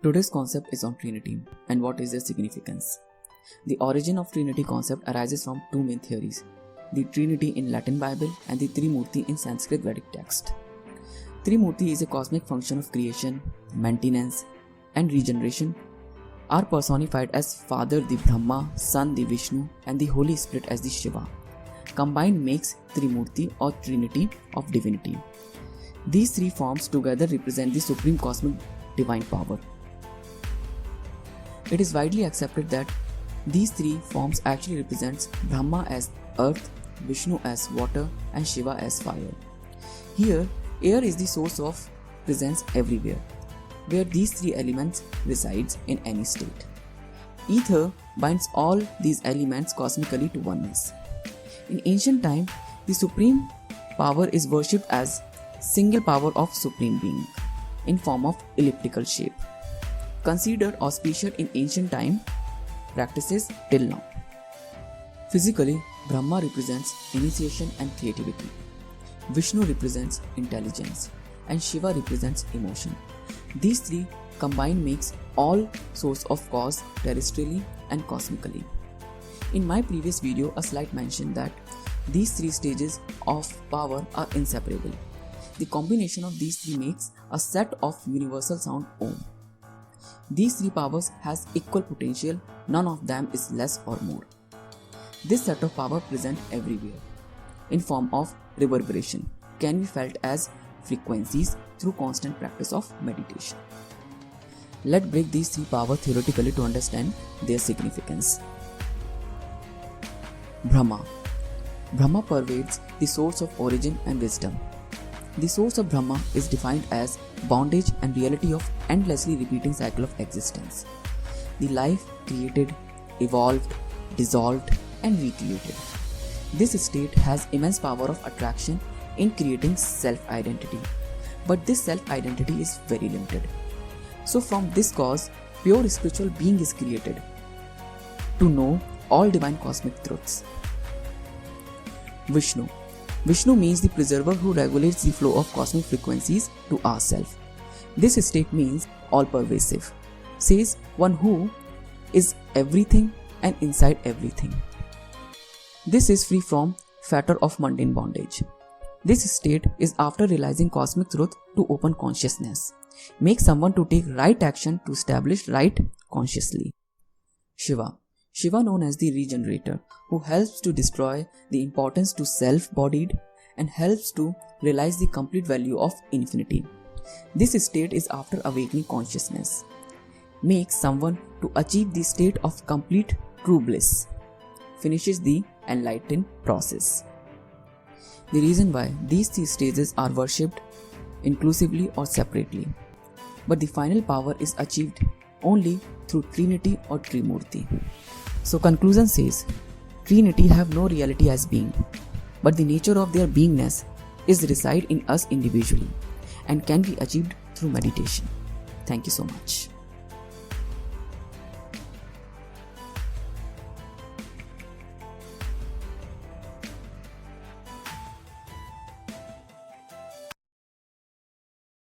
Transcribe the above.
Today's concept is on Trinity and what is their significance. The origin of Trinity concept arises from two main theories, the Trinity in Latin Bible and the Trimurti in Sanskrit Vedic Texts. Trimurti is a cosmic function of creation, maintenance, and regeneration are personified as Father the Brahma, Son the Vishnu, and the Holy Spirit as the Shiva. Combined makes Trimurti or Trinity of divinity. These three forms together represent the supreme cosmic divine power. It is widely accepted that these three forms actually represents Brahma as earth, Vishnu as water, and Shiva as fire. Here, air is the source of presence everywhere, where these three elements resides in any state. Ether binds all these elements cosmically to oneness. In ancient time, the supreme power is worshipped as single power of supreme being in form of elliptical shape, considered auspicious in ancient time practices till now. Physically, Brahma represents initiation and creativity, Vishnu represents intelligence, and Shiva represents emotion. These three combined makes all source of cause terrestrially and cosmically. In my previous video, a slide mentioned that these three stages of power are inseparable. The combination of these three makes a set of universal sound Om. These three powers has equal potential, none of them is less or more. This set of power present everywhere in form of reverberation can be felt as frequencies through constant practice of meditation. Let's break these three powers theoretically to understand their significance. Brahma. Brahma pervades the source of origin and wisdom. The source of Brahma is defined as bondage and reality of endlessly repeating cycle of existence. The life created, evolved, dissolved, and recreated. This state has immense power of attraction in creating self-identity. But this self-identity is very limited. So from this cause, pure spiritual being is created to know all divine cosmic truths. Vishnu. Vishnu means the preserver who regulates the flow of cosmic frequencies to ourselves. This state means all-pervasive, says one who is everything and inside everything. This is free from fetter of mundane bondage. This state is after realizing cosmic truth to open consciousness, make someone to take right action to establish right consciously. Shiva. Shiva, known as the regenerator, who helps to destroy the importance to self-bodied and helps to realize the complete value of infinity. This state is after awakening consciousness, makes someone to achieve the state of complete true bliss, finishes the enlightened process. The reason why these three stages are worshipped inclusively or separately, but the final power is achieved only through Trinity or Trimurti. So conclusion says, Trinity have no reality as being, but the nature of their beingness is reside in us individually and can be achieved through meditation. Thank you so much.